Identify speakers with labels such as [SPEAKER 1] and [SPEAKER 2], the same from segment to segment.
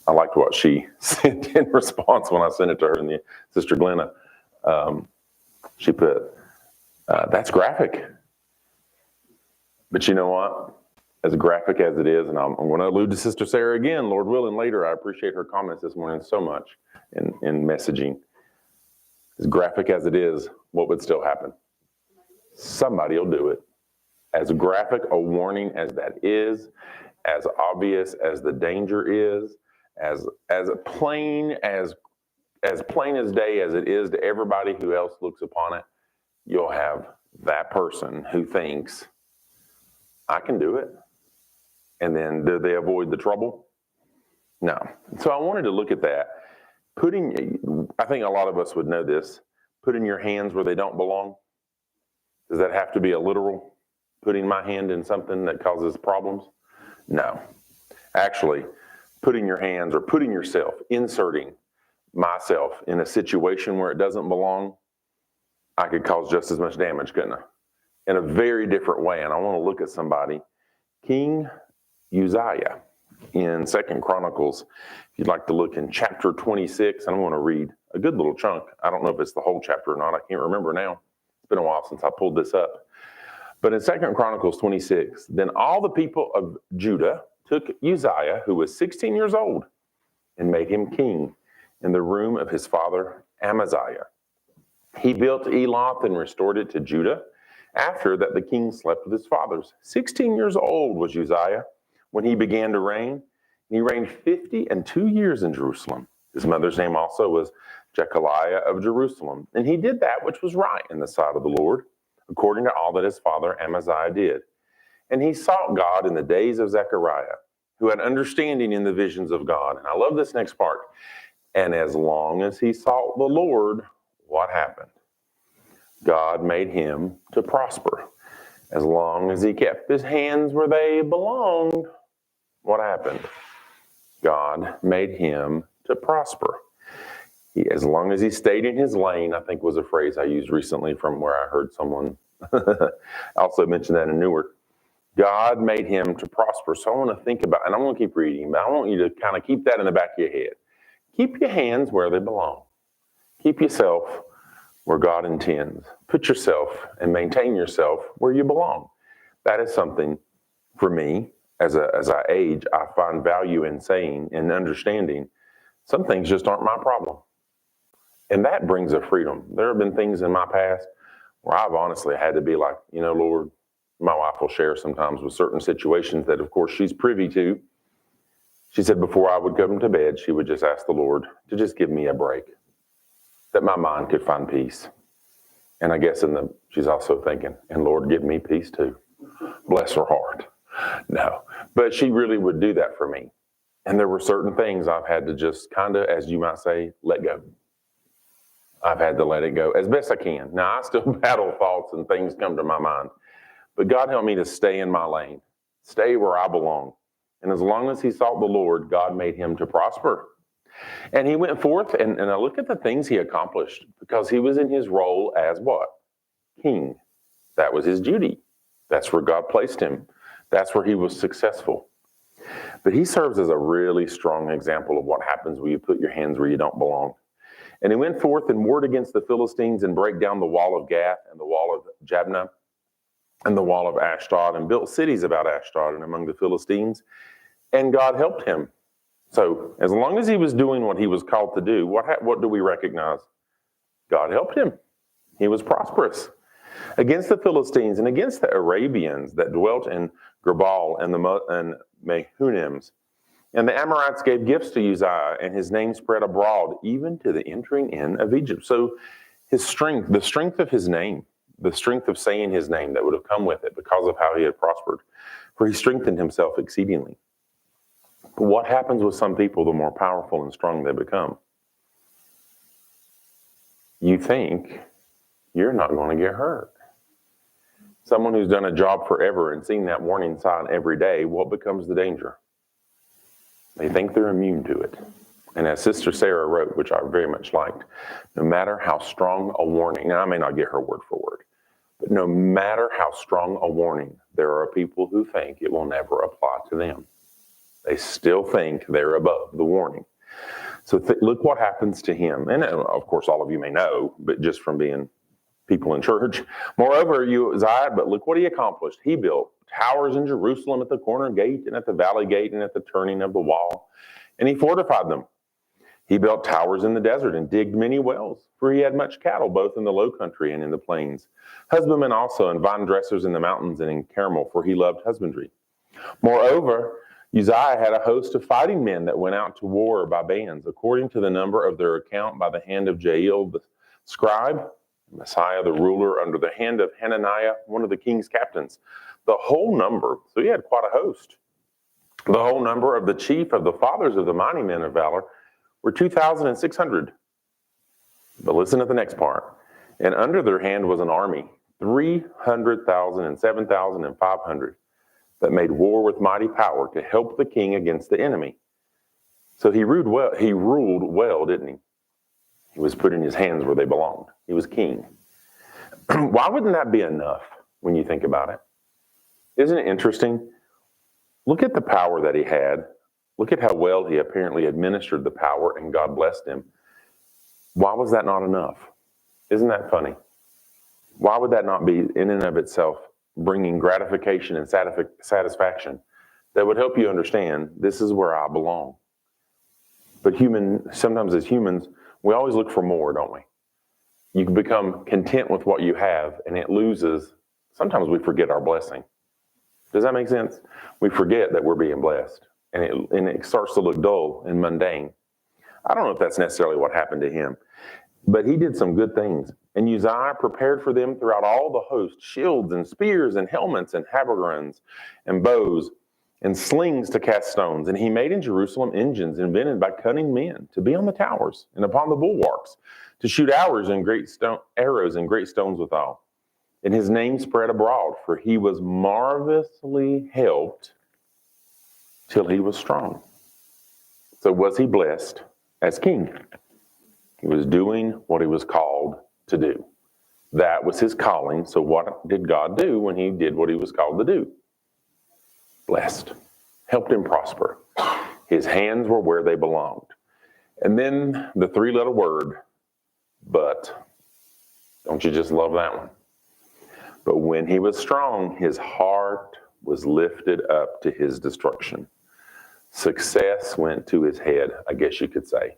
[SPEAKER 1] I liked what she sent in response when I sent it to her and Sister Glenna. She put, that's graphic. But you know what? As graphic as it is, and I'm going to allude to Sister Sarah again, Lord willing, later. I appreciate her comments this morning so much in messaging. As graphic as it is, what would still happen? Somebody will do it. As graphic a warning as that is, as obvious as the danger is, as plain as day as it is to everybody who else looks upon it, you'll have that person who thinks, I can do it. And then do they avoid the trouble? No. So I wanted to look at that. I think a lot of us would know this, putting your hands where they don't belong. Does that have to be a literal putting my hand in something that causes problems? No. Actually, putting your hands or putting yourself, inserting myself in a situation where it doesn't belong, I could cause just as much damage, couldn't I? In a very different way. And I want to look at somebody, King Uzziah in 2 Chronicles. If you'd like to look in chapter 26, and I'm going to read a good little chunk. I don't know if it's the whole chapter or not. I can't remember now. It's been a while since I pulled this up. But in 2 Chronicles 26, then all the people of Judah took Uzziah, who was 16 years old, and made him king in the room of his father Amaziah. He built Eloth and restored it to Judah. After that, the king slept with his fathers. 16 years old was Uzziah when he began to reign. He reigned 52 years in Jerusalem. His mother's name also was Jechaliah of Jerusalem. And he did that which was right in the sight of the Lord, according to all that his father Amaziah did. And he sought God in the days of Zechariah, who had understanding in the visions of God. And I love this next part. And as long as he sought the Lord, what happened? God made him to prosper. As long as he kept his hands where they belonged, what happened? God made him to prosper. As long as he stayed in his lane, I think was a phrase I used recently from where I heard someone also mention that in Newark. God made him to prosper. So I want to think about, and I'm going to keep reading, but I want you to kind of keep that in the back of your head. Keep your hands where they belong. Keep yourself where God intends. Put yourself and maintain yourself where you belong. That is something for me, as I age, I find value in saying and understanding some things just aren't my problem. And that brings a freedom. There have been things in my past where I've honestly had to be like, Lord, my wife will share sometimes with certain situations that, of course, she's privy to. She said before I would come to bed, she would just ask the Lord to just give me a break, that my mind could find peace. And I guess she's also thinking, and Lord, give me peace too. Bless her heart. No, but she really would do that for me. And there were certain things I've had to just kind of, as you might say, let go. I've had to let it go as best I can. Now, I still battle thoughts and things come to my mind. But God helped me to stay in my lane, stay where I belong. And as long as he sought the Lord, God made him to prosper. And he went forth, and I look at the things he accomplished, because he was in his role as what? King. That was his duty. That's where God placed him. That's where he was successful. But he serves as a really strong example of what happens when you put your hands where you don't belong. And he went forth and warred against the Philistines and brake down the wall of Gath and the wall of Jabneh and the wall of Ashdod, and built cities about Ashdod and among the Philistines. And God helped him. So as long as he was doing what he was called to do, what do we recognize? God helped him. He was prosperous. Against the Philistines and against the Arabians that dwelt in Gerbal and Mehunims. And the Amorites gave gifts to Uzziah, and his name spread abroad, even to the entering in of Egypt. So his strength, the strength of his name, the strength of saying his name that would have come with it because of how he had prospered, for he strengthened himself exceedingly. But what happens with some people, the more powerful and strong they become? You think you're not going to get hurt. Someone who's done a job forever and seen that warning sign every day, what becomes the danger? They think they're immune to it. And as Sister Sarah wrote, which I very much liked, no matter how strong a warning, now I may not get her word for word, but no matter how strong a warning, there are people who think it will never apply to them. They still think they're above the warning. So look what happens to him. And of course, all of you may know, but just from being people in church. Moreover, Uzziah, but look what he accomplished. He built towers in Jerusalem at the corner gate and at the valley gate and at the turning of the wall, and he fortified them. He built towers in the desert and digged many wells, for he had much cattle both in the low country and in the plains. Husbandmen also and vine dressers in the mountains and in Carmel, for he loved husbandry. Moreover, Uzziah had a host of fighting men that went out to war by bands, according to the number of their account by the hand of Jael the scribe, Messiah the ruler, under the hand of Hananiah, one of the king's captains. The whole number, so he had quite a host. The whole number of the chief of the fathers of the mighty men of valor were 2,600. But listen to the next part. And under their hand was an army, 300,000 and 7,500, that made war with mighty power to help the king against the enemy. So he ruled well, didn't he? He was putting his hands where they belonged. He was king. Why wouldn't that be enough when you think about it? Isn't it interesting? Look at the power that he had. Look at how well he apparently administered the power, and God blessed him. Why was that not enough? Isn't that funny? Why would that not be in and of itself bringing gratification and satisfaction that would help you understand this is where I belong? But sometimes as humans, we always look for more, don't we? You can become content with what you have, and it loses. Sometimes we forget our blessing. Does that make sense? We forget that we're being blessed, and it starts to look dull and mundane. I don't know if that's necessarily what happened to him, but he did some good things. And Uzziah prepared for them throughout all the host shields and spears and helmets and habergeons and bows and slings to cast stones. And he made in Jerusalem engines invented by cunning men to be on the towers and upon the bulwarks, to shoot arrows and great stones withal. And his name spread abroad, for he was marvelously helped till he was strong. So was he blessed as king? He was doing what he was called to do. That was his calling. So what did God do when he did what he was called to do? Blessed. Helped him prosper. His hands were where they belonged. And then the three-letter word, but. Don't you just love that one? But when he was strong, his heart was lifted up to his destruction. Success went to his head, I guess you could say.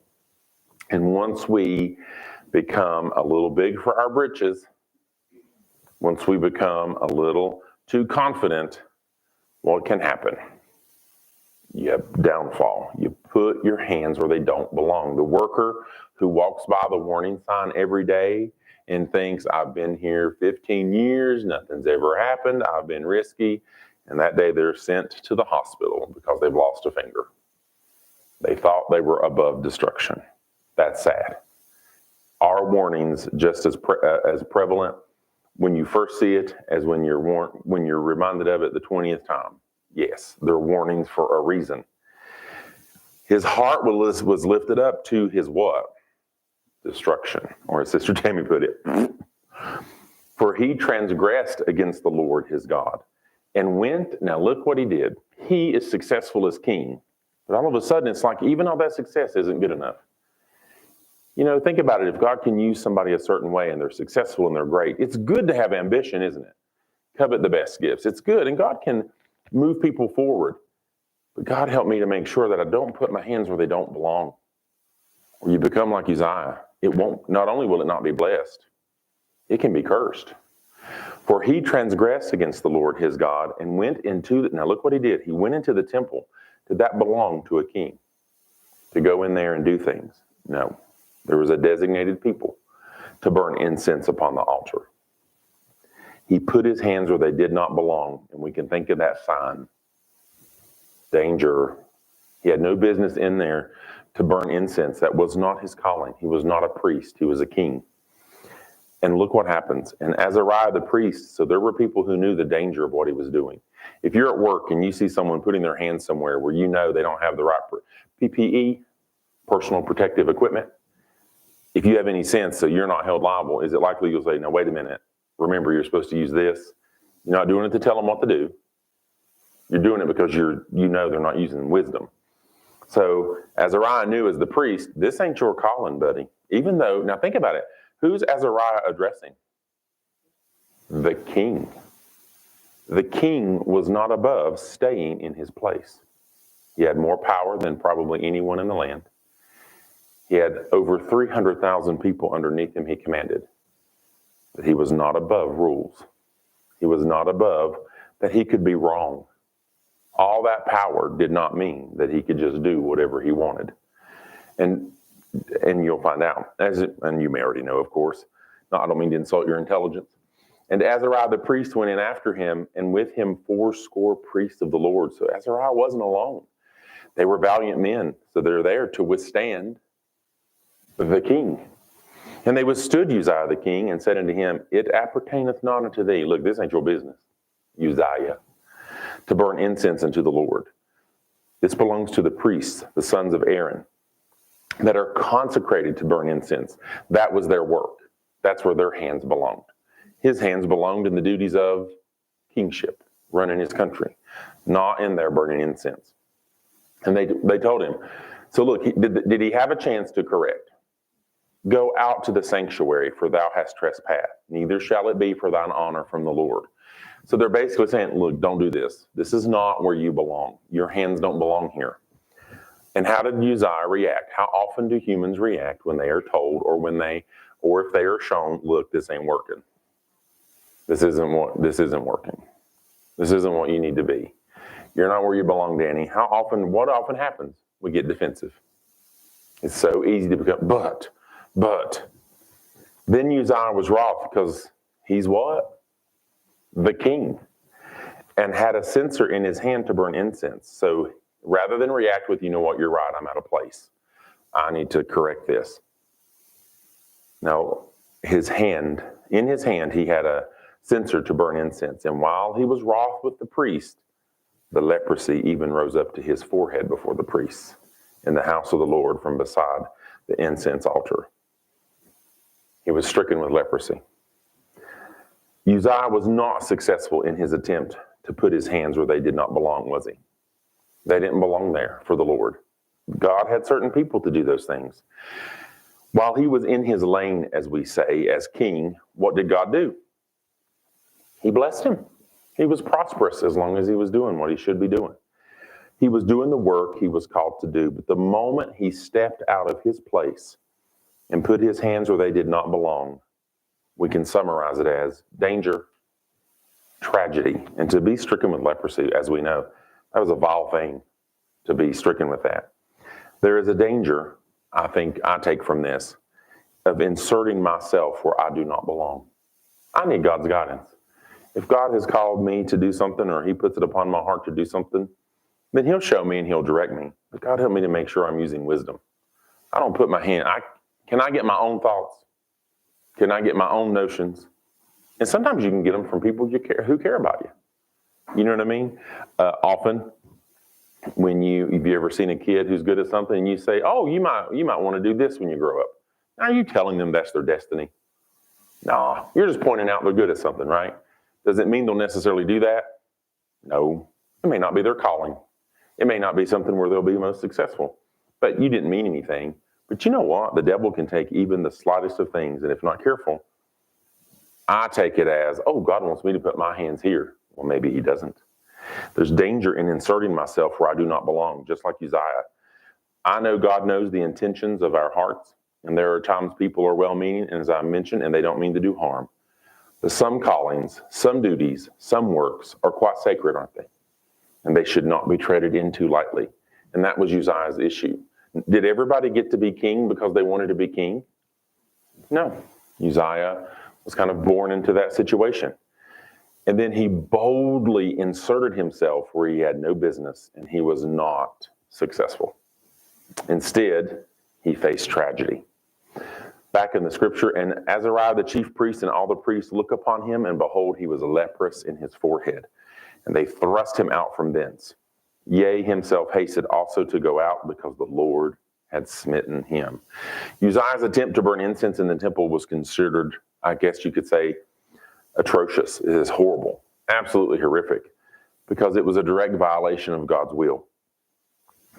[SPEAKER 1] And once we become a little big for our britches, once we become a little too confident, what can happen? You have downfall. You put your hands where they don't belong. The worker who walks by the warning sign every day and thinks, I've been here 15 years, nothing's ever happened, I've been risky, and that day they're sent to the hospital because they've lost a finger. They thought they were above destruction. That's sad. Are warnings just as prevalent when you first see it as when you're reminded of it the 20th time? Yes, they're warnings for a reason. His heart was lifted up to his what? Destruction, or as Sister Tammy put it. For he transgressed against the Lord his God and went, now look what he did. He is successful as king, but all of a sudden it's like even all that success isn't good enough. You know, think about it. If God can use somebody a certain way and they're successful and they're great, it's good to have ambition, isn't it? Covet the best gifts. It's good, and God can move people forward. But God help me to make sure that I don't put my hands where they don't belong. Or you become like Uzziah. Not only will it not be blessed, it can be cursed. For he transgressed against the Lord his God and went into, now look what he did. He went into the temple. Did that belong to a king? To go in there and do things? No. There was a designated people to burn incense upon the altar. He put his hands where they did not belong, and we can think of that sign. Danger. He had no business in there to burn incense. That was not his calling. He was not a priest. He was a king. And look what happens. And Azariah the priest, so there were people who knew the danger of what he was doing. If you're at work and you see someone putting their hands somewhere where you know they don't have the right PPE, personal protective equipment, if you have any sense so you're not held liable, is it likely you'll say, no, wait a minute. Remember, you're supposed to use this. You're not doing it to tell them what to do. You're doing it because you know they're not using wisdom. So Azariah knew as the priest, this ain't your calling, buddy. Even though, now think about it, who's Azariah addressing? The king. The king was not above staying in his place. He had more power than probably anyone in the land. He had over 300,000 people underneath him he commanded. But he was not above rules. He was not above that he could be wrong. All that power did not mean that he could just do whatever he wanted. And you'll find out, and you may already know, of course. No, I don't mean to insult your intelligence. And Azariah the priest went in after him, and with him 80 priests of the Lord. So Azariah wasn't alone. They were valiant men, so they're there to withstand the king. And they withstood Uzziah the king and said unto him, It appertaineth not unto thee. Look, this ain't your business, Uzziah, to burn incense unto the Lord. This belongs to the priests, the sons of Aaron, that are consecrated to burn incense. That was their work. That's where their hands belonged. His hands belonged in the duties of kingship, running his country, not in there burning incense. And they told him, so look, did he have a chance to correct? Go out to the sanctuary, for thou hast trespassed. Neither shall it be for thine honor from the Lord. So they're basically saying, look, don't do this. This is not where you belong. Your hands don't belong here. And how did Uzziah react? How often do humans react when they are told or if they are shown, look, this ain't working. This isn't working. This isn't what you need to be. You're not where you belong, Danny. What often happens? We get defensive. It's so easy to become, but. Then Uzziah was wroth because he's what? The king. And had a censer in his hand to burn incense. So rather than react with, you know what, you're right, I'm out of place. I need to correct this. Now, in his hand, he had a censer to burn incense. And while he was wroth with the priest, the leprosy even rose up to his forehead before the priests in the house of the Lord from beside the incense altar. He was stricken with leprosy. Uzziah was not successful in his attempt to put his hands where they did not belong, was he? They didn't belong there for the Lord. God had certain people to do those things. While he was in his lane, as we say, as king, what did God do? He blessed him. He was prosperous as long as he was doing what he should be doing. He was doing the work he was called to do. But the moment he stepped out of his place and put his hands where they did not belong, we can summarize it as danger, tragedy. And to be stricken with leprosy, as we know, that was a vile thing to be stricken with that. There is a danger, I think I take from this, of inserting myself where I do not belong. I need God's guidance. If God has called me to do something or he puts it upon my heart to do something, then he'll show me and he'll direct me. But God help me to make sure I'm using wisdom. I don't put my hand, can I get my own thoughts? Can I get my own notions? And sometimes you can get them from people who care about you. You know what I mean? Often, if you ever seen a kid who's good at something and you say, oh, you might want to do this when you grow up. Are you telling them that's their destiny? No, you're just pointing out they're good at something, right? Does it mean they'll necessarily do that? No. It may not be their calling. It may not be something where they'll be most successful. But you didn't mean anything. But you know what? The devil can take even the slightest of things, and if not careful, I take it as, oh, God wants me to put my hands here. Well, maybe he doesn't. There's danger in inserting myself where I do not belong, just like Uzziah. I know God knows the intentions of our hearts, and there are times people are well-meaning, and as I mentioned, and they don't mean to do harm. But some callings, some duties, some works are quite sacred, aren't they? And they should not be treaded into lightly. And that was Uzziah's issue. Did everybody get to be king because they wanted to be king? No. Uzziah was kind of born into that situation. And then he boldly inserted himself where he had no business, and he was not successful. Instead, he faced tragedy. Back in the scripture, and Azariah the chief priest and all the priests look upon him, and behold, he was leprous in his forehead. And they thrust him out from thence. Yea, himself hasted also to go out, because the Lord had smitten him. Uzziah's attempt to burn incense in the temple was considered, I guess you could say, atrocious. It is horrible, absolutely horrific. because it was a direct violation of God's will.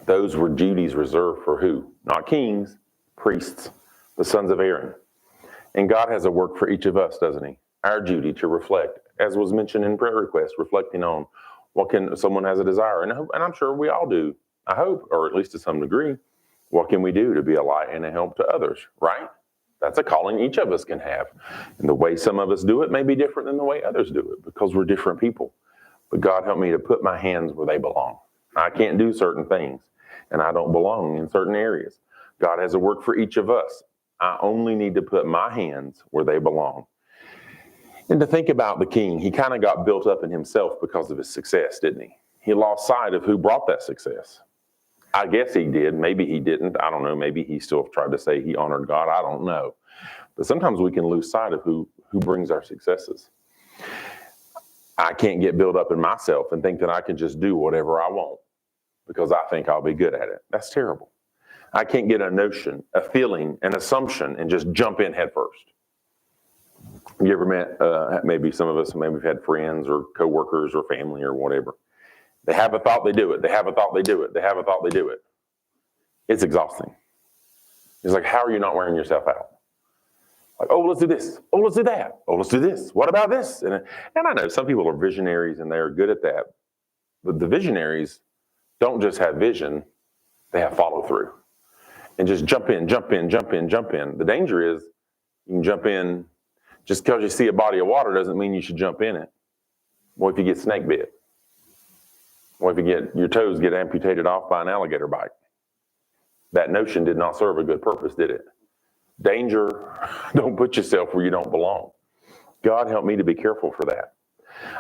[SPEAKER 1] Those were duties reserved for who? Not kings, priests, the sons of Aaron. And God has a work for each of us, doesn't he? Our duty to reflect, as was mentioned in prayer request, reflecting on what can someone has a desire. And I'm sure we all do, I hope, or at least to some degree. What can we do to be a light and a help to others, right? That's a calling each of us can have. And the way some of us do it may be different than the way others do it because we're different people. But God help me to put my hands where they belong. I can't do certain things, and I don't belong in certain areas. God has a work for each of us. I only need to put my hands where they belong. And to think about the king, he kind of got built up in himself because of his success, didn't he? He lost sight of who brought that success. I guess he did. Maybe he didn't. I don't know. Maybe he still tried to say he honored God. I don't know. But sometimes we can lose sight of who brings our successes. I can't get built up in myself and think that I can just do whatever I want because I think I'll be good at it. That's terrible. I can't get a notion, a feeling, an assumption, and just jump in head first. You ever met, maybe some of us, maybe we've had friends or coworkers or family or whatever. They have a thought, they do it. They have a thought, they do it. They have a thought, they do it. It's exhausting. It's like, how are you not wearing yourself out? Like, oh, let's do this. Oh, let's do that. Oh, let's do this. What about this? And I know some people are visionaries and they're good at that. But the visionaries don't just have vision, they have follow through. And just jump in, jump in, jump in, jump in. The danger is you can jump in just because you see a body of water doesn't mean you should jump in it. What if you get snake bit? What if your toes get amputated off by an alligator bite? That notion did not serve a good purpose, did it? Danger, don't put yourself where you don't belong. God help me to be careful for that.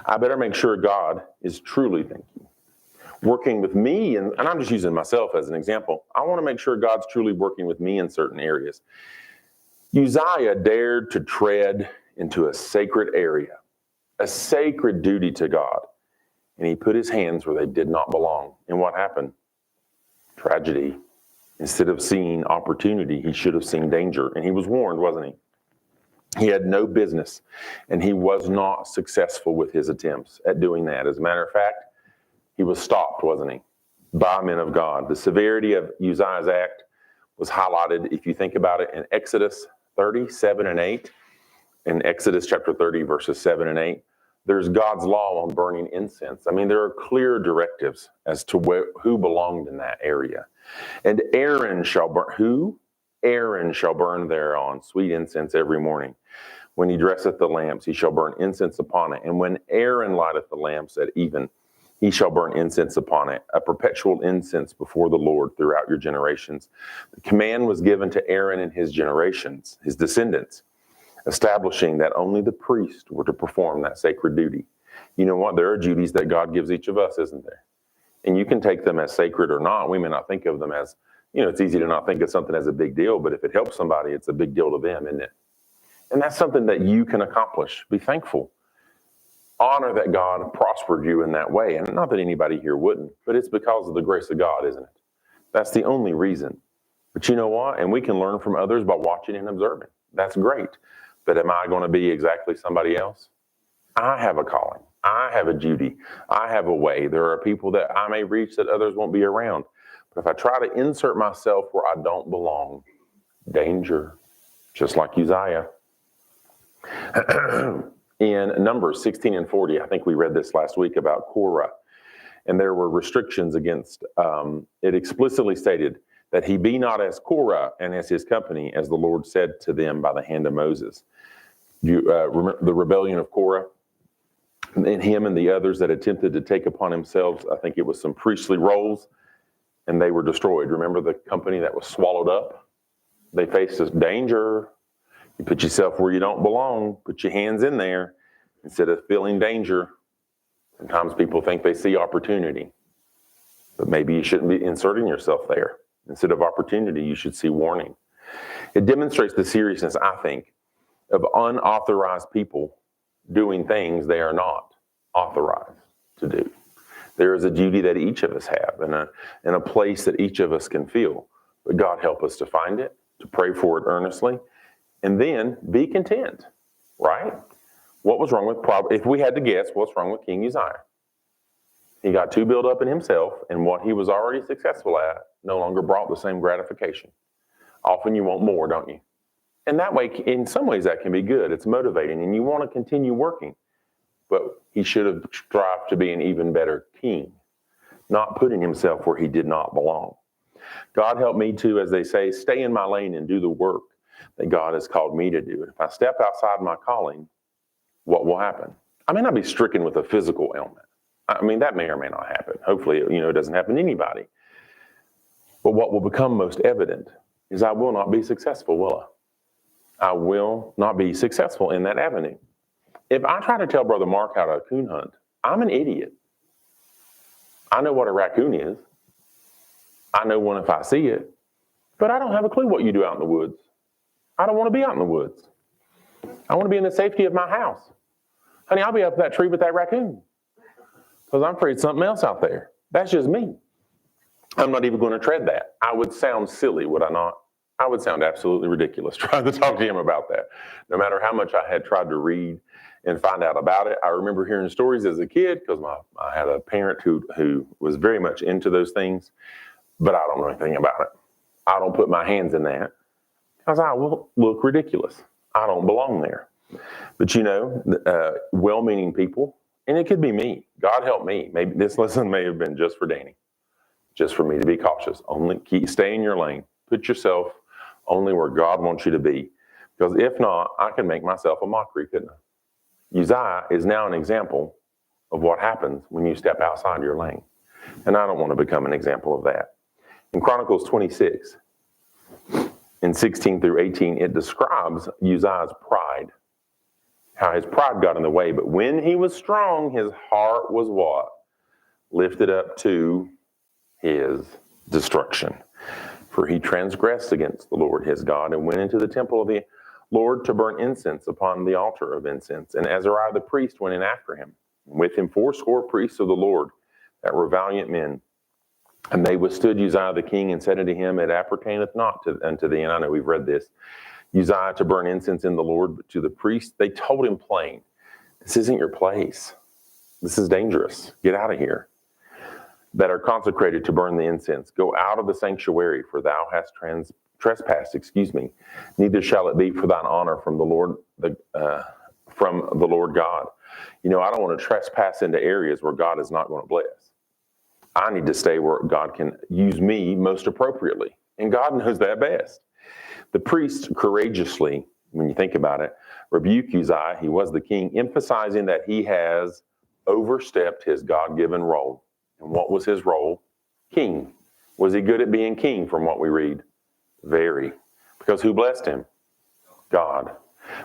[SPEAKER 1] I better make sure God is truly thinking, working with me, and I'm just using myself as an example. I want to make sure God's truly working with me in certain areas. Uzziah dared to tread into a sacred area, a sacred duty to God. And he put his hands where they did not belong. And what happened? Tragedy. Instead of seeing opportunity, he should have seen danger. And he was warned, wasn't he? He had no business. And he was not successful with his attempts at doing that. As a matter of fact, he was stopped, wasn't he? By men of God. The severity of Uzziah's act was highlighted, if you think about it, in Exodus 30, 7 and 8. In Exodus chapter 30, verses 7 and 8. There's God's law on burning incense. I mean, there are clear directives as to who belonged in that area. And Aaron shall burn, who? Aaron shall burn thereon sweet incense every morning. When he dresseth the lamps, he shall burn incense upon it. And when Aaron lighteth the lamps at even, he shall burn incense upon it, a perpetual incense before the Lord throughout your generations. The command was given to Aaron and his generations, his descendants, establishing that only the priests were to perform that sacred duty. You know what? There are duties that God gives each of us, isn't there? And you can take them as sacred or not. We may not think of them as, it's easy to not think of something as a big deal, but if it helps somebody, it's a big deal to them, isn't it? And that's something that you can accomplish. Be thankful. Honor that God prospered you in that way. And not that anybody here wouldn't, but it's because of the grace of God, isn't it? That's the only reason. But you know what? And we can learn from others by watching and observing. That's great. But am I going to be exactly somebody else? I have a calling. I have a duty. I have a way. There are people that I may reach that others won't be around. But if I try to insert myself where I don't belong, danger, just like Uzziah. In Numbers 16 and 40, I think we read this last week about Korah, and there were restrictions against, it explicitly stated that he be not as Korah and as his company, as the Lord said to them by the hand of Moses. You remember the rebellion of Korah? And him and the others that attempted to take upon themselves, I think it was some priestly roles, and they were destroyed. Remember the company that was swallowed up? They faced this danger. You put yourself where you don't belong. Put your hands in there instead of feeling danger. Sometimes people think they see opportunity, but maybe you shouldn't be inserting yourself there. Instead of opportunity, you should see warning. It demonstrates the seriousness, I think, of unauthorized people doing things they are not authorized to do. There is a duty that each of us have and a place that each of us can feel. But God help us to find it, to pray for it earnestly, and then be content, right? What was wrong with, if we had to guess, what's wrong with King Uzziah? He got too built up in himself, and what he was already successful at no longer brought the same gratification. Often you want more, don't you? And that way, in some ways, that can be good. It's motivating, and you want to continue working. But he should have strived to be an even better king, not putting himself where he did not belong. God help me to, as they say, stay in my lane and do the work that God has called me to do. And if I step outside my calling, what will happen? I may not be stricken with a physical ailment. I mean, that may or may not happen. Hopefully, it doesn't happen to anybody. But what will become most evident is I will not be successful, will I? I will not be successful in that avenue. If I try to tell Brother Mark how to coon hunt, I'm an idiot. I know what a raccoon is. I know one if I see it, but I don't have a clue what you do out in the woods. I don't want to be out in the woods. I want to be in the safety of my house. Honey, I'll be up that tree with that raccoon because I'm afraid of something else out there. That's just me. I'm not even going to tread that. I would sound silly, would I not? I would sound absolutely ridiculous trying to talk to him about that. No matter how much I had tried to read and find out about it. I remember hearing stories as a kid because I had a parent who was very much into those things, but I don't know anything about it. I don't put my hands in that because I will look ridiculous. I don't belong there. But well-meaning people, and it could be me. God help me. Maybe this lesson may have been just for Danny, just for me to be cautious. Stay in your lane. Put yourself only where God wants you to be. Because if not, I can make myself a mockery, couldn't I? Uzziah is now an example of what happens when you step outside your lane. And I don't want to become an example of that. In Chronicles 26, in 16 through 18, it describes Uzziah's pride, how his pride got in the way. But when he was strong, his heart was what? Lifted up to his destruction. For he transgressed against the Lord his God and went into the temple of the Lord to burn incense upon the altar of incense. And Azariah the priest went in after him. With him 80 priests of the Lord that were valiant men. And they withstood Uzziah the king and said unto him, it appertaineth not unto thee. And I know we've read this. Uzziah to burn incense in the Lord, but to the priest, they told him plain, this isn't your place. This is dangerous. Get out of here. That are consecrated to burn the incense. Go out of the sanctuary, for thou hast trespassed, neither shall it be for thine honor from the Lord God. I don't want to trespass into areas where God is not going to bless. I need to stay where God can use me most appropriately. And God knows that best. The priest courageously, when you think about it, rebuked Uzziah, he was the king, emphasizing that he has overstepped his God-given role. And what was his role? King. Was he good at being king from what we read? Very. Because who blessed him? God.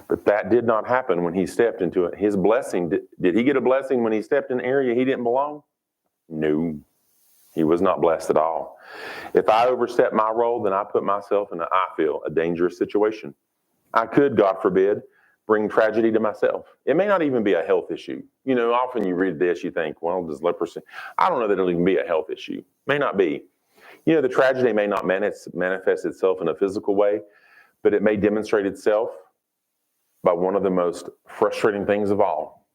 [SPEAKER 1] But that did not happen when he stepped into it. His blessing, did he get a blessing when he stepped in an area he didn't belong? No. He was not blessed at all. If I overstep my role, then I put myself in a dangerous situation. I could, God forbid, bring tragedy to myself. It may not even be a health issue. Often you read this, you think, well, does leprosy? I don't know that it'll even be a health issue. May not be. The tragedy may not manifest itself in a physical way, but it may demonstrate itself by one of the most frustrating things of all,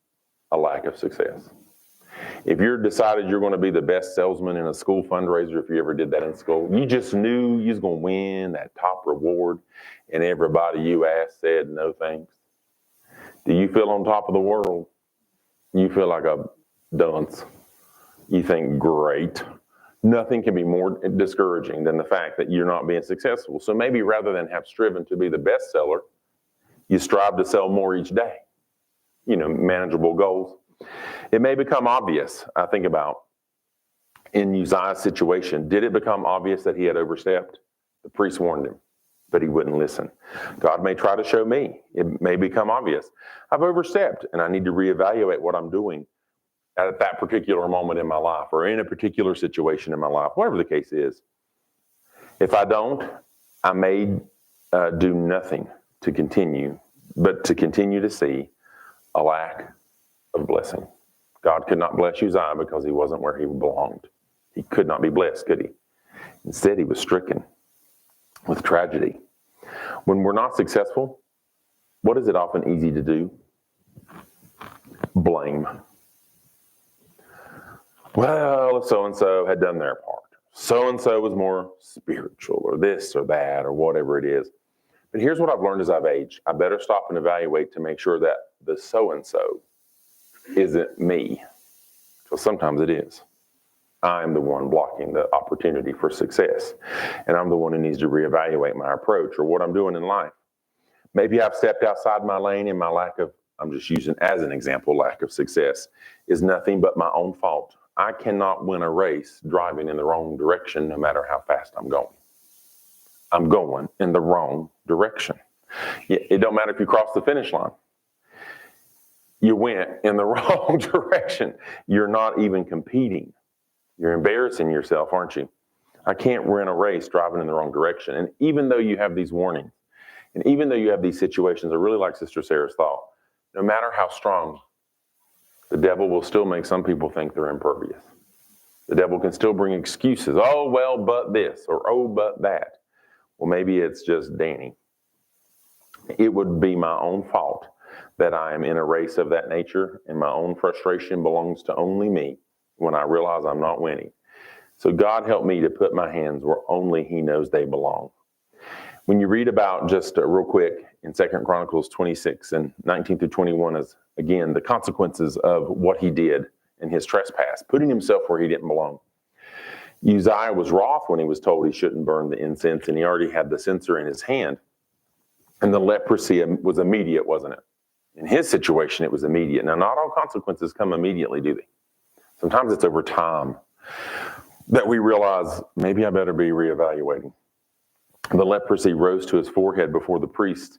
[SPEAKER 1] a lack of success. If you're decided you're going to be the best salesman in a school fundraiser, if you ever did that in school, you just knew you was going to win that top reward, and everybody you asked said no thanks. Do you feel on top of the world? You feel like a dunce. You think, great. Nothing can be more discouraging than the fact that you're not being successful. So maybe rather than have striven to be the best seller, you strive to sell more each day. Manageable goals. It may become obvious, I think about, in Uzziah's situation, did it become obvious that he had overstepped? The priest warned him, but he wouldn't listen. God may try to show me. It may become obvious. I've overstepped, and I need to reevaluate what I'm doing at that particular moment in my life or in a particular situation in my life, whatever the case is. If I don't, I may do nothing to continue, but to continue to see a lack of blessing. God could not bless Uzziah because he wasn't where he belonged. He could not be blessed, could he? Instead, he was stricken with tragedy. When we're not successful, what is it often easy to do? Blame. Well, so-and-so had done their part. So-and-so was more spiritual or this or that or whatever it is. But here's what I've learned as I've aged. I better stop and evaluate to make sure that the so-and-so isn't me. Because sometimes it is. I'm the one blocking the opportunity for success. And I'm the one who needs to reevaluate my approach or what I'm doing in life. Maybe I've stepped outside my lane and my lack of, I'm just using as an example, lack of success is nothing but my own fault. I cannot win a race driving in the wrong direction no matter how fast I'm going. I'm going in the wrong direction. It don't matter if you cross the finish line. You went in the wrong direction. You're not even competing. You're embarrassing yourself, aren't you? I can't win a race driving in the wrong direction. And even though you have these warnings, and even though you have these situations, I really like Sister Sarah's thought, no matter how strong, the devil will still make some people think they're impervious. The devil can still bring excuses. Oh, well, but this, or oh, but that. Well, maybe it's just Danny. It would be my own fault that I am in a race of that nature, and my own frustration belongs to only me when I realize I'm not winning. So God help me to put my hands where only He knows they belong. When you read about, just real quick, in 2 Chronicles 26 and 19 through 21 is, again, the consequences of what he did in his trespass, putting himself where he didn't belong. Uzziah was wroth when he was told he shouldn't burn the incense, and he already had the censer in his hand. And the leprosy was immediate, wasn't it? In his situation, it was immediate. Now, not all consequences come immediately, do they? Sometimes it's over time that we realize, maybe I better be reevaluating. The leprosy rose to his forehead before the priest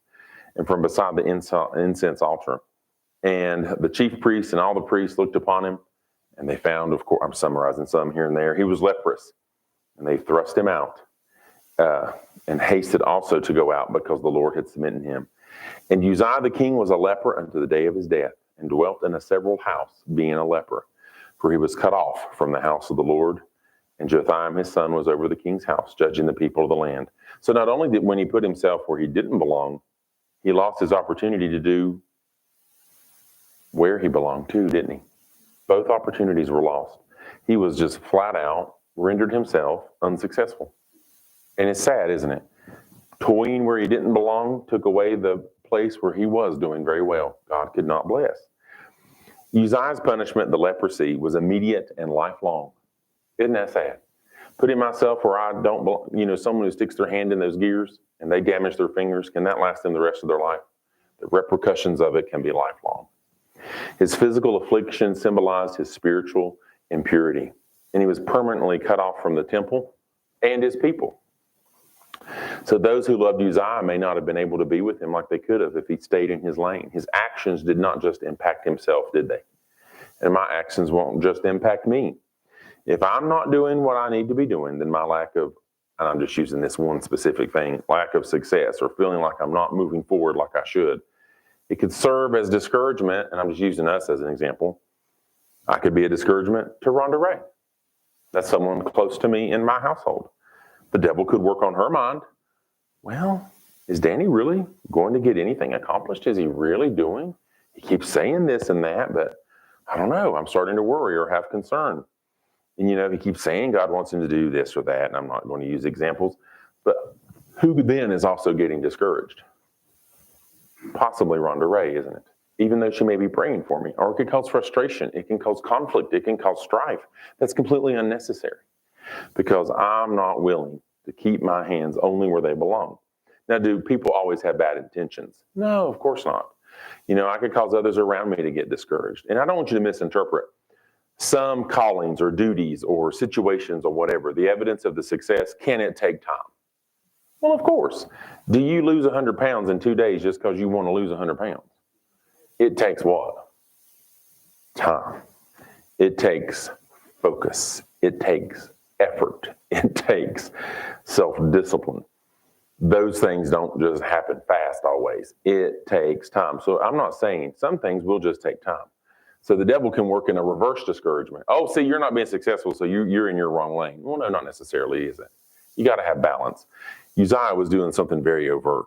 [SPEAKER 1] and from beside the incense altar. And the chief priest and all the priests looked upon him, and they found, of course, I'm summarizing some here and there, he was leprous. And they thrust him out and hasted also to go out because the Lord had smitten him. And Uzziah the king was a leper unto the day of his death, and dwelt in a several house, being a leper. For he was cut off from the house of the Lord. And Jotham his son was over the king's house, judging the people of the land. So not only did when he put himself where he didn't belong, he lost his opportunity to do where he belonged to, didn't he? Both opportunities were lost. He was just flat out rendered himself unsuccessful. And it's sad, isn't it? Toying where he didn't belong took away the place where he was doing very well. God could not bless. Uzziah's punishment, the leprosy, was immediate and lifelong. Isn't that sad? Putting myself where I don't belong, someone who sticks their hand in those gears and they damage their fingers, can that last them the rest of their life? The repercussions of it can be lifelong. His physical affliction symbolized his spiritual impurity, and he was permanently cut off from the temple and his people. So those who loved Uzziah may not have been able to be with him like they could have if he stayed in his lane. His actions did not just impact himself, did they? And my actions won't just impact me. If I'm not doing what I need to be doing, then my lack of, and I'm just using this one specific thing, lack of success or feeling like I'm not moving forward like I should, it could serve as discouragement, and I'm just using us as an example. I could be a discouragement to Rhonda Ray. That's someone close to me in my household. The devil could work on her mind. Well, is Danny really going to get anything accomplished? Is he really doing? He keeps saying this and that, but I don't know. I'm starting to worry or have concern. And, he keeps saying God wants him to do this or that, and I'm not going to use examples. But who then is also getting discouraged? Possibly Rhonda Ray, isn't it? Even though she may be praying for me. Or it can cause frustration. It can cause conflict. It can cause strife. That's completely unnecessary because I'm not willing to keep my hands only where they belong. Now, do people always have bad intentions? No, of course not. I could cause others around me to get discouraged. And I don't want you to misinterpret some callings or duties or situations or whatever. The evidence of the success, can it take time? Well, of course. Do you lose 100 pounds in 2 days just because you want to lose 100 pounds? It takes what? Time. It takes focus. It takes effort. It takes self-discipline. Those things don't just happen fast always. It takes time. So I'm not saying some things will just take time. So the devil can work in a reverse discouragement. Oh, see, you're not being successful, so you're in your wrong lane. Well, no, not necessarily, is it? You got to have balance. Uzziah was doing something very overt.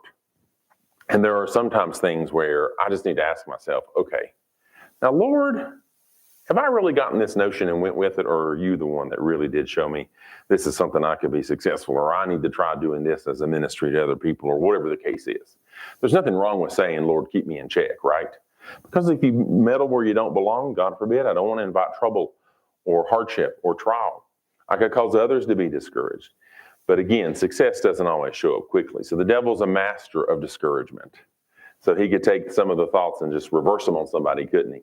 [SPEAKER 1] And there are sometimes things where I just need to ask myself, okay, now, Lord, Have I really gotten this notion and went with it, or are you the one that really did show me this is something I could be successful, or I need to try doing this as a ministry to other people, or whatever the case is? There's nothing wrong with saying, Lord, keep me in check, right? Because if you meddle where you don't belong, God forbid, I don't want to invite trouble or hardship or trial. I could cause others to be discouraged. But again, success doesn't always show up quickly. So the devil's a master of discouragement. So he could take some of the thoughts and just reverse them on somebody, couldn't he?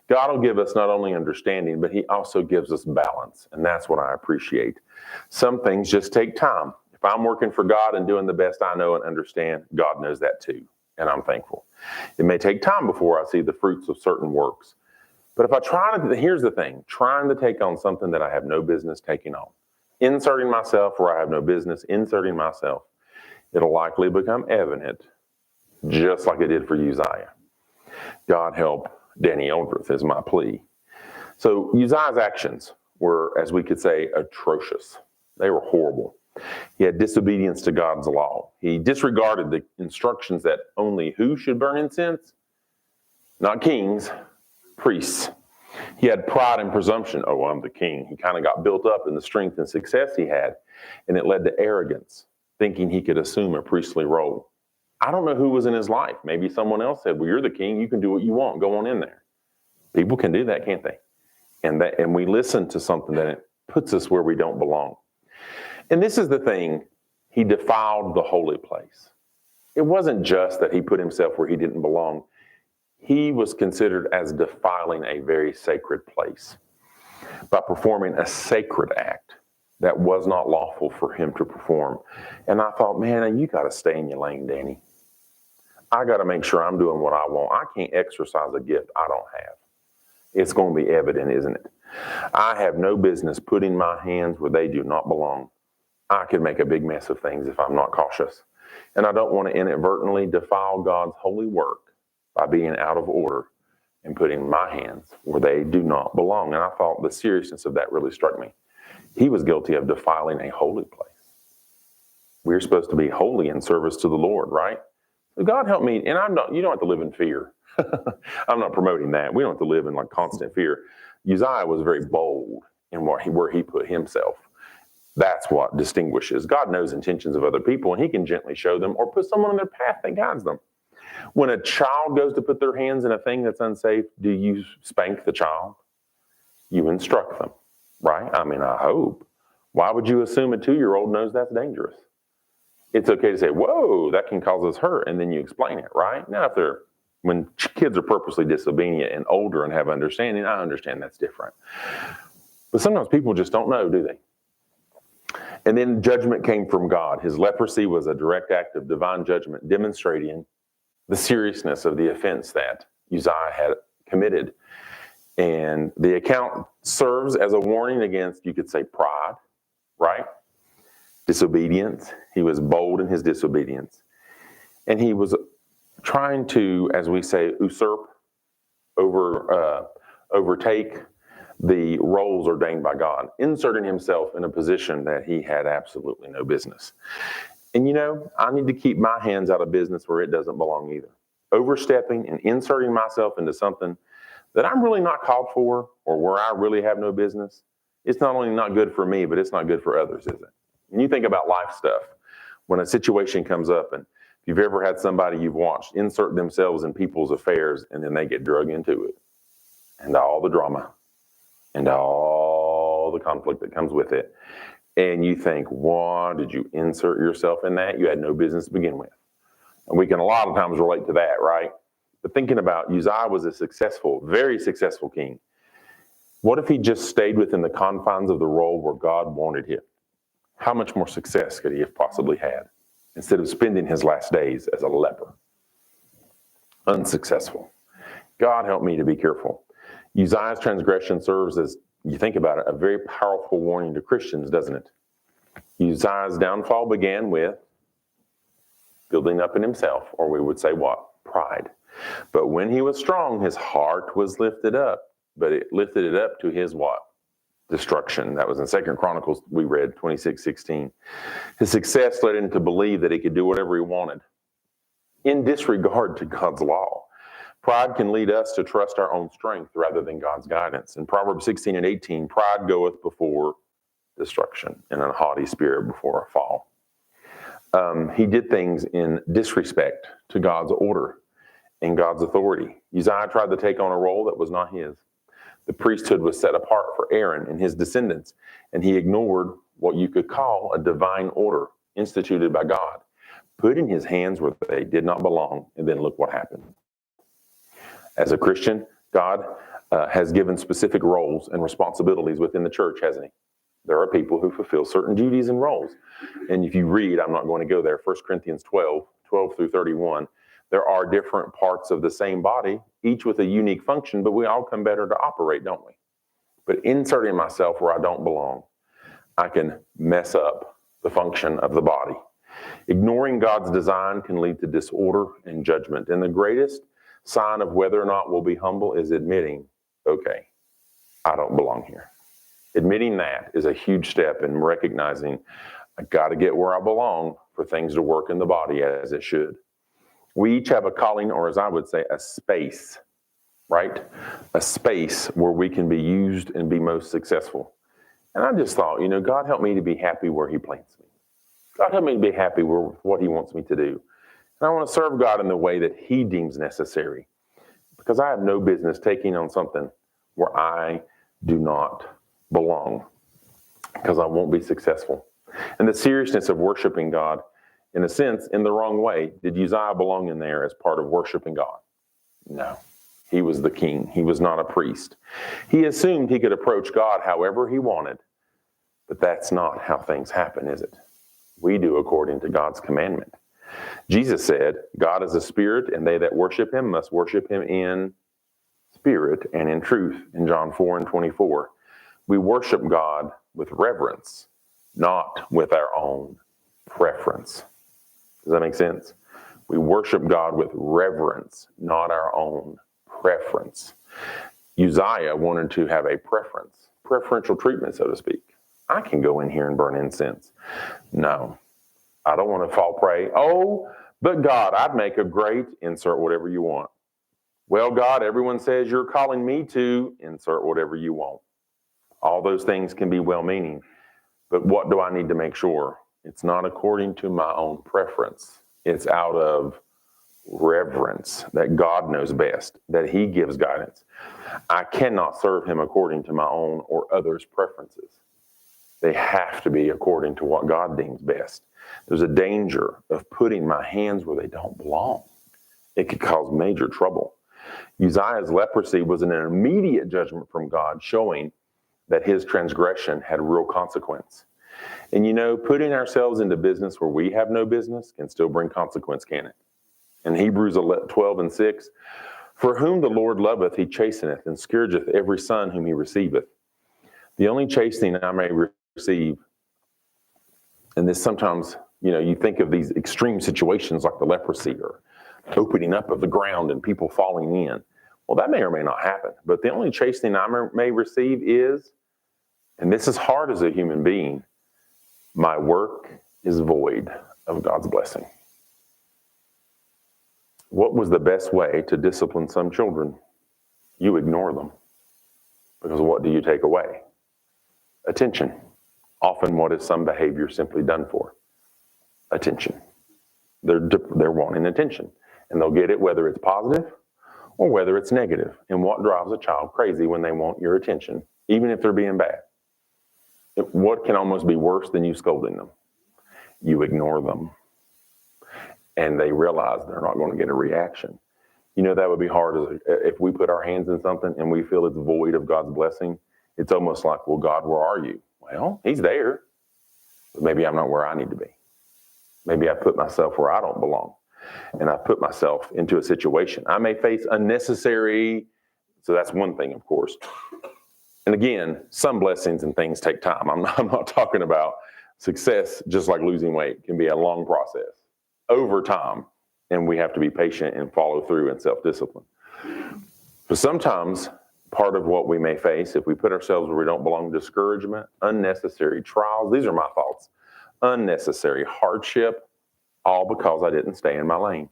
[SPEAKER 1] God will give us not only understanding, but he also gives us balance. And that's what I appreciate. Some things just take time. If I'm working for God and doing the best I know and understand, God knows that too. And I'm thankful. It may take time before I see the fruits of certain works. But if I here's the thing, trying to take on something that I have no business taking on, inserting myself where I have no business inserting myself, it'll likely become evident, just like it did for Uzziah. God help Danny Eldreth is my plea. So Uzziah's actions were, as we could say, atrocious. They were horrible. He had disobedience to God's law. He disregarded the instructions that only who should burn incense? Not kings, priests. He had pride and presumption. Oh, I'm the king. He kind of got built up in the strength and success he had, and it led to arrogance, thinking he could assume a priestly role. I don't know who was in his life. Maybe someone else said, well, you're the king. You can do what you want. Go on in there. People can do that, can't they? And we listen to something that puts us where we don't belong. And this is the thing. He defiled the holy place. It wasn't just that he put himself where he didn't belong. He was considered as defiling a very sacred place by performing a sacred act that was not lawful for him to perform. And I thought, man, you got to stay in your lane, Danny. I got to make sure I'm doing what I want. I can't exercise a gift I don't have. It's going to be evident, isn't it? I have no business putting my hands where they do not belong. I could make a big mess of things if I'm not cautious. And I don't want to inadvertently defile God's holy work by being out of order and putting my hands where they do not belong. And I thought the seriousness of that really struck me. He was guilty of defiling a holy place. We're supposed to be holy in service to the Lord, right? So God help me. And you don't have to live in fear. I'm not promoting that. We don't have to live in like constant fear. Uzziah was very bold in where he put himself. That's what distinguishes. God knows intentions of other people, and he can gently show them or put someone in their path that guides them. When a child goes to put their hands in a thing that's unsafe, do you spank the child? You instruct them, right? I mean, I hope. Why would you assume a 2-year-old knows that's dangerous? It's okay to say, whoa, that can cause us hurt, and then you explain it, right? Now, when kids are purposely disobedient and older and have understanding, I understand that's different. But sometimes people just don't know, do they? And then judgment came from God. His leprosy was a direct act of divine judgment, demonstrating the seriousness of the offense that Uzziah had committed. And the account serves as a warning against, you could say, pride, right? Disobedience. He was bold in his disobedience. And he was trying to, as we say, usurp, overtake the roles ordained by God, inserting himself in a position that he had absolutely no business. And I need to keep my hands out of business where it doesn't belong either. Overstepping and inserting myself into something that I'm really not called for or where I really have no business, it's not only not good for me, but it's not good for others, is it? When you think about life stuff, when a situation comes up, and if you've ever had somebody you've watched insert themselves in people's affairs and then they get drug into it, and all the drama, and all the conflict that comes with it. And you think, why did you insert yourself in that? You had no business to begin with. And we can a lot of times relate to that, right? But thinking about Uzziah was a successful, very successful king. What if he just stayed within the confines of the role where God wanted him? How much more success could he have possibly had instead of spending his last days as a leper? Unsuccessful. God help me to be careful. Uzziah's transgression serves as, you think about it, a very powerful warning to Christians, doesn't it? Uzziah's downfall began with building up in himself, or we would say what? Pride. But when he was strong, his heart was lifted up, but it lifted it up to his what? Destruction. That was in 2 Chronicles, we read 26:16. His success led him to believe that he could do whatever he wanted in disregard to God's law. Pride can lead us to trust our own strength rather than God's guidance. In Proverbs 16:18, pride goeth before destruction, and a haughty spirit before a fall. He did things in disrespect to God's order and God's authority. Uzziah tried to take on a role that was not his. The priesthood was set apart for Aaron and his descendants, and he ignored what you could call a divine order instituted by God, put in his hands where they did not belong, and then look what happened. As a Christian, God has given specific roles and responsibilities within the church, hasn't he? There are people who fulfill certain duties and roles. And if you read, I'm not going to go there, 1 Corinthians 12 through 31, there are different parts of the same body, each with a unique function, but we all come better to operate, don't we? But inserting myself where I don't belong, I can mess up the function of the body. Ignoring God's design can lead to disorder and judgment. And the greatest sign of whether or not we'll be humble is admitting, okay, I don't belong here. Admitting that is a huge step in recognizing I got to get where I belong for things to work in the body as it should. We each have a calling, or as I would say, a space, right? A space where we can be used and be most successful. And I just thought, God help me to be happy where he plants me. God help me to be happy with what he wants me to do. And I want to serve God in the way that he deems necessary, because I have no business taking on something where I do not belong, because I won't be successful. And the seriousness of worshiping God, in a sense, in the wrong way. Did Uzziah belong in there as part of worshiping God? No. He was the king. He was not a priest. He assumed he could approach God however he wanted, but that's not how things happen, is it? We do according to God's commandment. Jesus said, God is a spirit, and they that worship him must worship him in spirit and in truth, in John 4:24. We worship God with reverence, not with our own preference. Does that make sense? We worship God with reverence, not our own preference. Uzziah wanted to have a preference, preferential treatment, so to speak. I can go in here and burn incense. No, I don't want to fall prey. Oh, but God, I'd make a great, insert whatever you want. Well, God, everyone says you're calling me to, insert whatever you want. All those things can be well-meaning, but what do I need to make sure? It's not according to my own preference. It's out of reverence that God knows best, that he gives guidance. I cannot serve him according to my own or others' preferences. They have to be according to what God deems best. There's a danger of putting my hands where they don't belong. It could cause major trouble. Uzziah's leprosy was an immediate judgment from God, showing that his transgression had real consequence. And putting ourselves into business where we have no business can still bring consequence, can it? In Hebrews 12:6, for whom the Lord loveth, he chasteneth, and scourgeth every son whom he receiveth. The only chastening I may receive, and this sometimes, you think of these extreme situations like the leprosy or opening up of the ground and people falling in. Well, that may or may not happen, but the only chastening I may receive is, and this is hard as a human being, my work is void of God's blessing. What was the best way to discipline some children? You ignore them. Because what do you take away? Attention. Often what is some behavior simply done for? Attention. They're wanting attention. And they'll get it whether it's positive or whether it's negative. And what drives a child crazy when they want your attention, even if they're being bad? What can almost be worse than you scolding them? You ignore them. And they realize they're not going to get a reaction. That would be hard if we put our hands in something and we feel it's void of God's blessing. It's almost like, well, God, where are you? Well, he's there, but maybe I'm not where I need to be. Maybe I put myself where I don't belong, and I put myself into a situation. I may face unnecessary, so that's one thing, of course. And again, some blessings and things take time. I'm not talking about success, just like losing weight. It can be a long process over time, and we have to be patient and follow through and self-discipline. But sometimes part of what we may face, if we put ourselves where we don't belong, discouragement, unnecessary trials, these are my thoughts, unnecessary hardship, all because I didn't stay in my lane.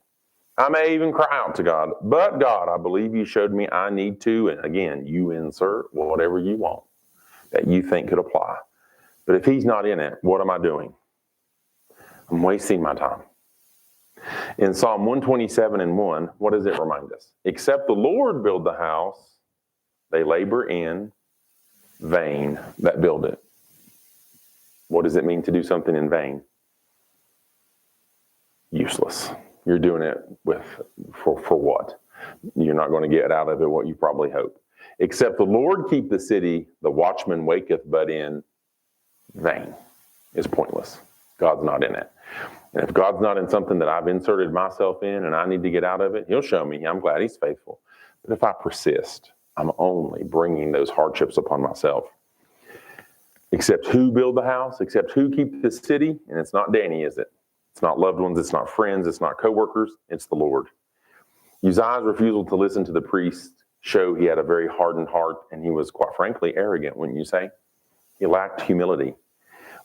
[SPEAKER 1] I may even cry out to God, but God, I believe you showed me I need to, and again, you insert whatever you want that you think could apply. But if he's not in it, what am I doing? I'm wasting my time. In Psalm 127:1, what does it remind us? Except the Lord build the house, they labor in vain that build it. What does it mean to do something in vain? Useless. You're doing it for what? You're not going to get out of it what you probably hope. Except the Lord keep the city, the watchman waketh but in vain. Is pointless. God's not in it. And if God's not in something that I've inserted myself in and I need to get out of it, he'll show me. I'm glad he's faithful. But if I persist, I'm only bringing those hardships upon myself. Except who build the house? Except who keep the city? And it's not Danny, is it? It's not loved ones. It's not friends. It's not coworkers. It's the Lord. Uzziah's refusal to listen to the priest showed he had a very hardened heart, and he was, quite frankly, arrogant, wouldn't you say? He lacked humility.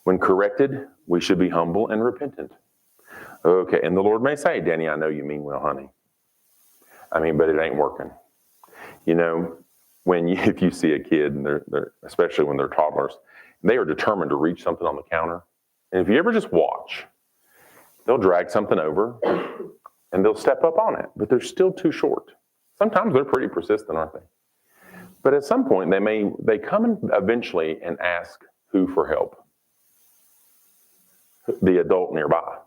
[SPEAKER 1] When corrected, we should be humble and repentant. Okay, and the Lord may say, Danny, I know you mean well, honey. But it ain't working. You know, if you see a kid, and they're especially when they're toddlers, they are determined to reach something on the counter. And if you ever just watch, they'll drag something over and they'll step up on it, but they're still too short. Sometimes they're pretty persistent, aren't they? But at some point, they come in eventually and ask who for help? The adult nearby.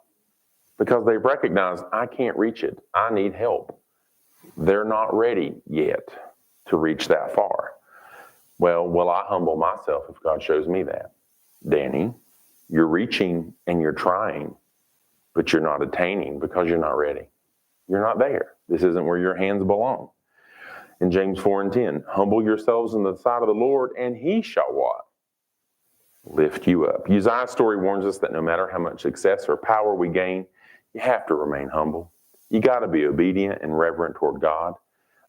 [SPEAKER 1] Because they've recognized, I can't reach it. I need help. They're not ready yet to reach that far. Well, will I humble myself if God shows me that? Danny, you're reaching and you're trying, but you're not attaining because you're not ready. You're not there. This isn't where your hands belong. In James 4:10, humble yourselves in the sight of the Lord, and he shall what? Lift you up. Uzziah's story warns us that no matter how much success or power we gain, you have to remain humble. You got to be obedient and reverent toward God.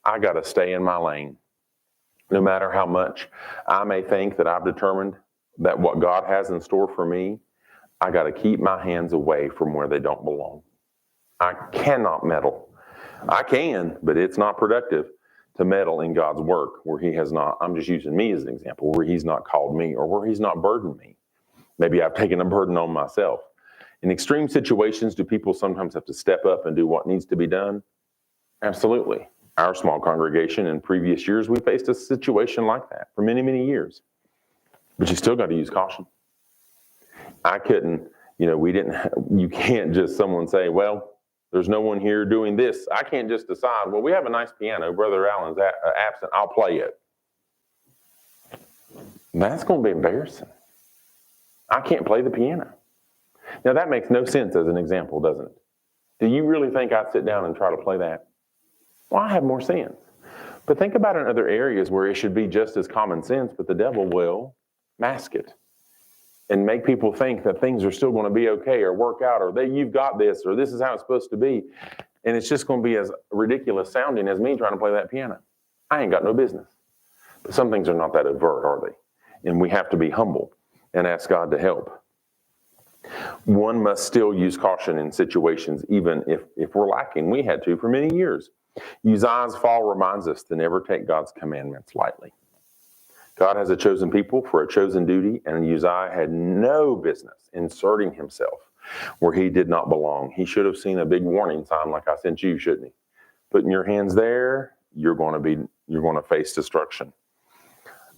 [SPEAKER 1] I got to stay in my lane. No matter how much I may think that I've determined that what God has in store for me, I got to keep my hands away from where they don't belong. I cannot meddle. I can, but it's not productive to meddle in God's work where he has not, I'm just using me as an example, where he's not called me or where he's not burdened me. Maybe I've taken a burden on myself. In extreme situations, do people sometimes have to step up and do what needs to be done? Absolutely. Our small congregation in previous years, we faced a situation like that for many, many years. But you still got to use caution. I couldn't, you can't just someone say, well, there's no one here doing this. I can't just decide, well, we have a nice piano. Brother Allen's absent. I'll play it. That's going to be embarrassing. I can't play the piano. Now, that makes no sense as an example, doesn't it? Do you really think I'd sit down and try to play that? Well, I have more sense. But think about in other areas where it should be just as common sense, but the devil will mask it and make people think that things are still going to be okay or work out or you've got this or this is how it's supposed to be. And it's just going to be as ridiculous sounding as me trying to play that piano. I ain't got no business. But some things are not that overt, are they? And we have to be humble and ask God to help. One must still use caution in situations, even if we're lacking. We had to for many years. Uzziah's fall reminds us to never take God's commandments lightly. God has a chosen people for a chosen duty, and Uzziah had no business inserting himself where he did not belong. He should have seen a big warning sign like I sent you, shouldn't he? Putting your hands there, you're going to face destruction.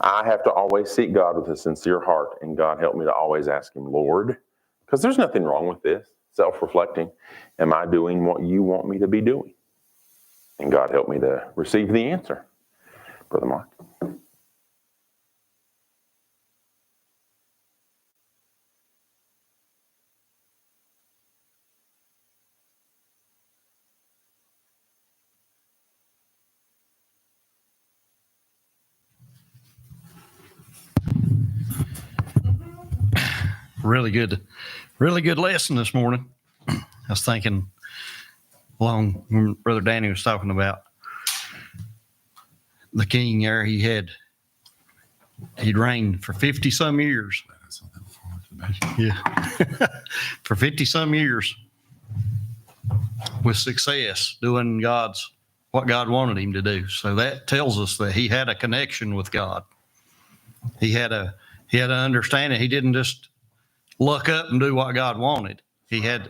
[SPEAKER 1] I have to always seek God with a sincere heart, and God help me to always ask him, Lord, because there's nothing wrong with this, self-reflecting. Am I doing what you want me to be doing? And God help me to receive the answer. Brother Mark.
[SPEAKER 2] Really good lesson this morning. I was thinking along when Brother Danny was talking about the king there. He'd reigned for 50 some years. Yeah. For 50 some years. with success, doing what God wanted him to do. So that tells us that he had a connection with God. He had an understanding. He didn't just luck up and do what God wanted. He had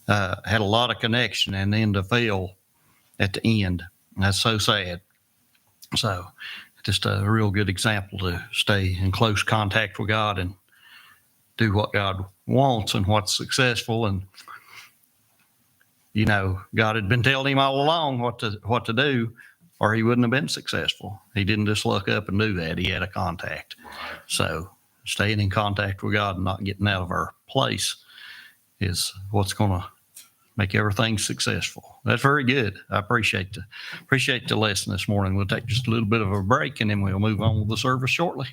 [SPEAKER 2] a lot of connection, and then to fail at the end. That's so sad. So just a real good example to stay in close contact with God and do what God wants and what's successful. And, God had been telling him all along what to do, or he wouldn't have been successful. He didn't just look up and do that. He had a contact. So staying in contact with God and not getting out of our place is what's going to make everything successful. That's very good. I appreciate the lesson this morning. We'll take just a little bit of a break, and then we'll move on with the service shortly.